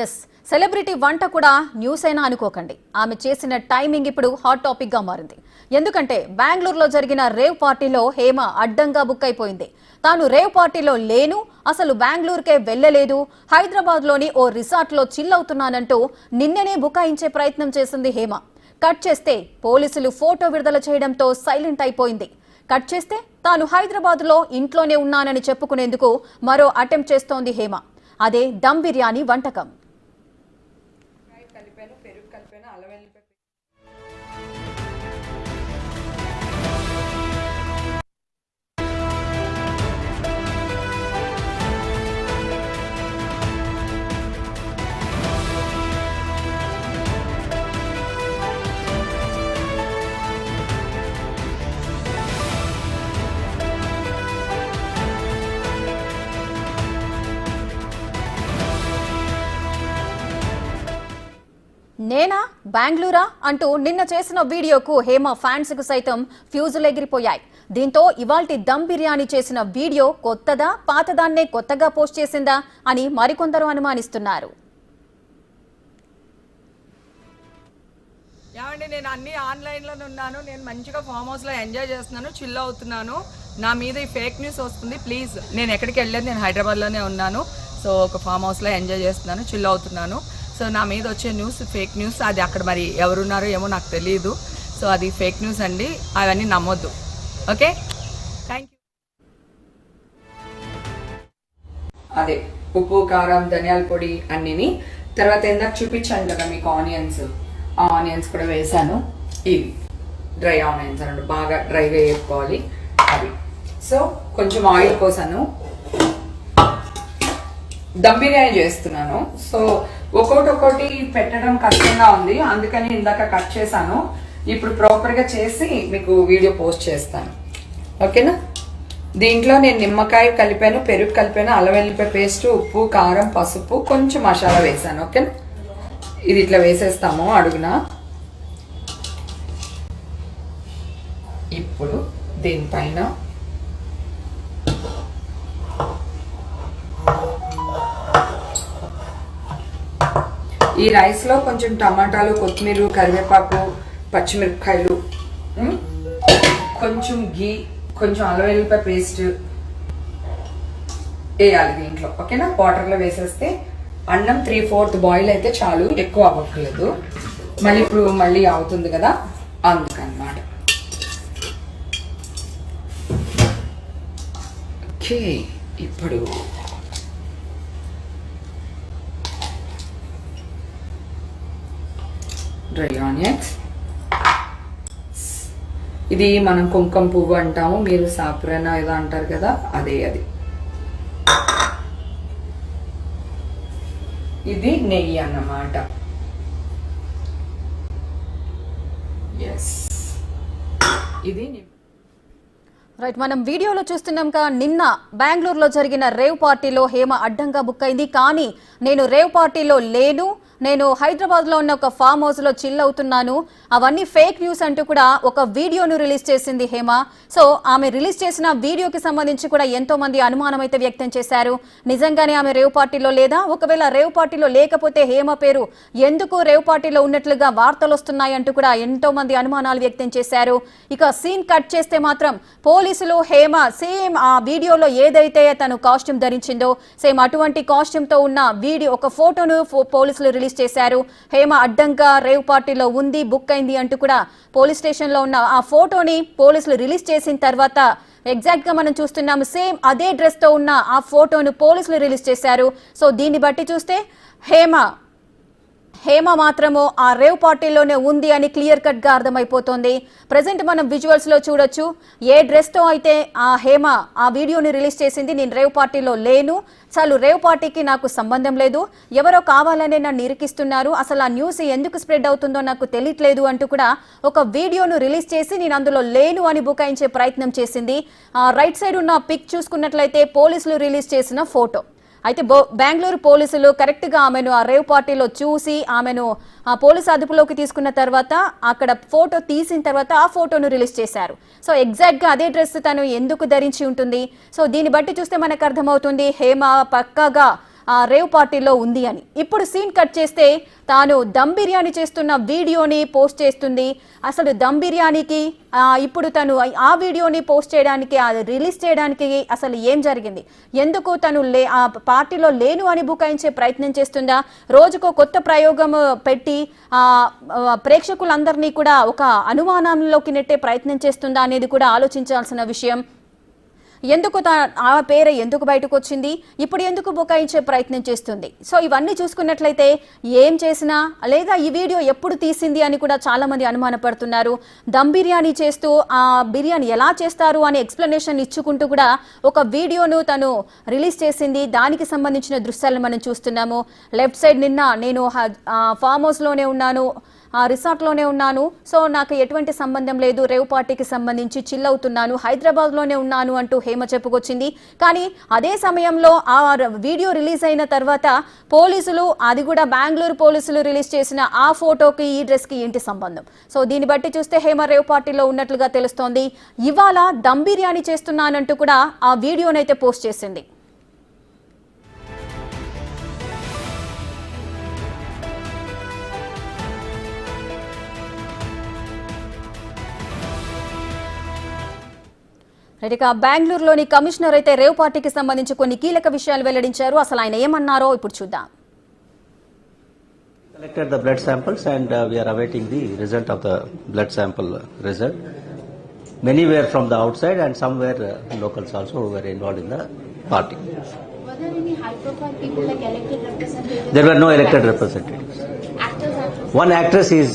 Yes celebrity వంట కూడా news అయినా అనుకోకండి. ఆమె చేసిన టైమింగ్ ఇప్పుడు హాట్ టాపిక్ గా మారింది. ఎందుకంటే బెంగళూరులో జరిగిన రేవ్ పార్టీలో హేమ అడ్డంగా బుక్ అయిపోయింది. తాను రేవ్ పార్టీలో లేను, అసలు బెంగళూరుకే వెళ్లలేదు, హైదరాబాద్ లోని ఓ రిసార్ట్ లో చిల్ అవుతున్నానంటూ నిన్ననే బుకాయించే ప్రయత్నం చేసింది హేమ. కట్ చేస్తే పోలీసులు ఫోటో విడుదల చేయడంతో సైలెంట్ అయిపోయింది. కట్ చేస్తే తాను హైదరాబాద్ లో ఇంట్లోనే ఉన్నానని చెప్పుకునేందుకు మరో అటెంప్ట్ చేస్తోంది హేమ. అదే దమ్ బిర్యానీ వంటకం. నేనా బెంగళూరా అంటూ నిన్న చేసిన వీడియోకు హేమ ఫ్యాన్స్ కు సైతం ఫ్యూజులు ఎగిరిపోయాయి. దీంతో ఇవాల్టి దమ్ బిర్యానీ చేసిన వీడియో కొత్తదా, పాతదాన్నే కొత్తగా పోస్ట్ చేసిందా అని మరికొందరు అనుమానిస్తున్నారు. ఏమండి, నేను అన్ని ఆన్లైన్లోనే ఉన్నాను. నేను మంచిగా ఫామ్ హౌస్లో ఎంజాయ్ చేస్తున్నాను, చిల్ అవుతున్నాను. నా మీద ఈ ఫేక్ న్యూస్ వస్తుంది. ప్లీజ్, నేను ఎక్కడికి వెళ్ళలేదు, నేను హైదరాబాద్లోనే ఉన్నాను. సో ఒక ఫామ్ హౌస్లో ఎంజాయ్ చేస్తున్నాను, చిల్ అవుతున్నాను. సో నా మీద వచ్చే న్యూస్ ఫేక్ న్యూస్. అది అక్కడ మరి ఎవరున్నారో ఏమో నాకు తెలియదు. సో అది ఫేక్ న్యూస్ అండి, అవన్నీ నమ్మొద్దు. Okay, thank you. అదే ఉప్పు, కారం, ధనియాల పొడి అన్నిని. తర్వాత ఇందాక చూపించాను కదా మీకు ఆనియన్స్, ఆ ఆనియన్స్ కూడా వేసాను. ఇవి డ్రై ఆనియన్స్ అన్నట్టు, బాగా డ్రైగా వేసుకోవాలి అవి. సో కొంచెం ఆయిల్ పోసాను. దమ్ బిర్యానీ చేస్తున్నాను. సో ఒక్కొక్కటి పెట్టడం కష్టంగా ఉంది, అందుకని ఇందాక కట్ చేశాను. ఇప్పుడు ప్రాపర్గా చేసి మీకు వీడియో పోస్ట్ చేస్తాను. ఓకేనా? దీంట్లో నేను నిమ్మకాయ కలిపాను, పెరుగు కలిపాను, అల్లం వెల్లిపాయ పేస్ట్, ఉప్పు, కారం, పసుపు, కొంచెం మసాలా వేసాను. ఓకేనా? ఇది ఇట్లా వేసేస్తాము అడుగున. ఇప్పుడు దీనిపైన ఈ రైస్లో కొంచెం టమాటాలు, కొత్తిమీర, కరివేపాకు, పచ్చిమిరపకాయలు, కొంచెం గీ, కొంచెం అల్లం వెల్లిపాయ పేస్ట్ వేయాలి దీంట్లో. ఓకేనా? వాటర్లో వేసేస్తే అన్నం 3/4 బాయిల్ అయితే చాలు, ఎక్కువ అవ్వట్లేదు. మళ్ళీ ఇప్పుడు మళ్ళీ అవుతుంది కదా, అందుకన్నమాట. ఓకే, ఇప్పుడు డ్రై ఆనియన్స్. ఇది మనం కుంకుమ పువ్వు అంటాము, మీరు సాఫ్రాన్ ఏదో అంటారు కదా, అదే అది. ఇది నెయ్యి అన్నమాట. ఎస్, ఇది రైట్, మనం వీడియోలో చూస్తున్నాం కదా, నిన్న బెంగళూరులో జరిగిన రేవ్ పార్టీలో హేమ అడ్డంగా బుక్ అయింది. కానీ నేను రేవ్ పార్టీలో లేను, నేను హైదరాబాద్లో ఉన్న ఒక ఫామ్ హౌస్లో చిల్ అవుతున్నాను, అవన్నీ ఫేక్ న్యూస్ అంటూ కూడా ఒక వీడియోను రిలీజ్ చేసింది హేమ. సో ఆమె రిలీజ్ చేసిన వీడియోకి సంబంధించి కూడా ఎంతో మంది అనుమానం అయితే వ్యక్తం చేశారు. నిజంగానే ఆమె రేవ్ పార్టీలో లేదా, ఒకవేళ రేవ్ పార్టీలో లేకపోతే హేమ పేరు ఎందుకు రేవ్ పార్టీలో ఉన్నట్లుగా వార్తలు వస్తున్నాయి అంటూ కూడా ఎంతో మంది అనుమానాలు వ్యక్తం చేశారు. ఇక సీన్ కట్ చేస్తే మాత్రం పోలీసులు హేమ సేమ్ ఆ వీడియోలో ఏదైతే తను కాస్ట్యూమ్ ధరించిందో సేమ్ అటువంటి కాస్ట్యూమ్ తో ఉన్న వీడియో, ఒక ఫోటోను పోలీసులు రిలీజ్ చేశారు. హేమ అడ్డంగా రేవ్ పార్టీలో ఉంది, బుక్ అయింది అంటూ కూడా పోలీస్ స్టేషన్ లో ఉన్న ఆ ఫోటోని పోలీసులు రిలీజ్ చేసిన తర్వాత ఎగ్జాక్ట్ గా మనం చూస్తున్నాము, సేమ్ అదే డ్రెస్ తో ఉన్న ఆ ఫోటోను పోలీసులు రిలీజ్ చేశారు. సో దీన్ని బట్టి చూస్తే హేమ మాత్రము ఆ రేవ్ పార్టీలోనే ఉంది అని క్లియర్ కట్ గా అర్థమైపోతుంది. ప్రెసెంట్ మనం విజువల్స్ లో చూడొచ్చు, ఏ డ్రెస్ తో అయితే ఆ హేమ ఆ వీడియోని రిలీజ్ చేసింది, నేను రేవ్ పార్టీలో లేను, చాలు రేవ్ పార్టీకి నాకు సంబంధం లేదు, ఎవరో కావాలనే నన్ను ఇరికిస్తున్నారు, అసలు ఆ న్యూస్ ఎందుకు స్ప్రెడ్ అవుతుందో నాకు తెలియట్లేదు అంటూ కూడా ఒక వీడియోను రిలీజ్ చేసి నేను అందులో లేను అని బుకాయించే ప్రయత్నం చేసింది. రైట్ సైడ్ ఉన్న పిక్ చూసుకున్నట్లయితే పోలీసులు రిలీజ్ చేసిన ఫోటో. అయితే బెంగళూరు పోలీసులు కరెక్ట్ గా ఆమెను ఆ రేవ్ పార్టీలో చూసి ఆమెను ఆ పోలీసు అదుపులోకి తీసుకున్న తర్వాత అక్కడ ఫోటో తీసిన తర్వాత ఆ ఫోటోను రిలీజ్ చేశారు. సో ఎగ్జాక్ట్ గా అదే డ్రెస్ తను ఎందుకు ధరించి ఉంటుంది. సో దీన్ని బట్టి చూస్తే మనకు అర్థమవుతుంది హేమ పక్కాగా రేవ్ పార్టీలో ఉంది అని. ఇప్పుడు సీన్ కట్ చేస్తే తాను దమ్ బిర్యానీ చేస్తున్న వీడియోని పోస్ట్ చేస్తుంది. అసలు దమ్ బిర్యానీకి ఇప్పుడు తను ఆ వీడియోని పోస్ట్ చేయడానికి, అది రిలీజ్ చేయడానికి అసలు ఏం జరిగింది, ఎందుకు తను ఆ పార్టీలో లేను అని బుకాయించే ప్రయత్నం చేస్తుందా, రోజుకో కొత్త ప్రయోగం పెట్టి ప్రేక్షకులందరినీ కూడా ఒక అనుమానంలోకి నెట్టే ప్రయత్నం చేస్తుందా అనేది కూడా ఆలోచించాల్సిన విషయం. ఎందుకు ఆ పేరు ఎందుకు బయటకు వచ్చింది, ఇప్పుడు ఎందుకు బుకాయించే ప్రయత్నం చేస్తుంది. సో ఇవన్నీ చూసుకున్నట్లయితే ఏం చేసినా లేదా ఈ వీడియో ఎప్పుడు తీసింది అని కూడా చాలా మంది అనుమానపడుతున్నారు. దమ్ బిర్యానీ చేస్తూ ఆ బిర్యానీ ఎలా చేస్తారు అని ఎక్స్ప్లెనేషన్ ఇచ్చుకుంటూ కూడా ఒక వీడియోను తను రిలీజ్ చేసింది. దానికి సంబంధించిన దృశ్యాలను మనం చూస్తున్నాము. లెఫ్ట్ సైడ్ నిన్న నేను ఫామ్ హౌస్లోనే ఉన్నాను, రిసార్ట్లోనే ఉన్నాను, సో నాకు ఎటువంటి సంబంధం లేదు, రేవ్ పార్టీకి సంబంధించి చిల్ అవుతున్నాను, హైదరాబాద్లోనే ఉన్నాను అంటూ హేమ చెప్పుకొచ్చింది. కానీ అదే సమయంలో ఆ వీడియో రిలీజ్ అయిన తర్వాత పోలీసులు, అది కూడా బెంగళూరు పోలీసులు రిలీజ్ చేసిన ఆ ఫోటోకి ఈ డ్రెస్కి ఏంటి సంబంధం? సో దీన్ని బట్టి చూస్తే హేమ రేవ్ పార్టీలో ఉన్నట్లుగా తెలుస్తోంది. ఇవాళ దమ్ బిర్యానీ చేస్తున్నానంటూ కూడా ఆ వీడియోనైతే పోస్ట్ చేసింది. ఇక బెంగళూరులోని కమిషనర్ అయితే రేవ్ పార్టీకి సంబంధించి కొన్ని కీలక విషయాలు వెల్లడించారు. అసలు ఆయన ఏమన్నారో ఇప్పుడు చూద్దాం. Collected the blood samples and we are awaiting the result of the blood sample result. Many were from the outside and some were locals also who were involved in the party. Were there any high-profile people like elected representatives? There were no elected representatives. Actors. One actress is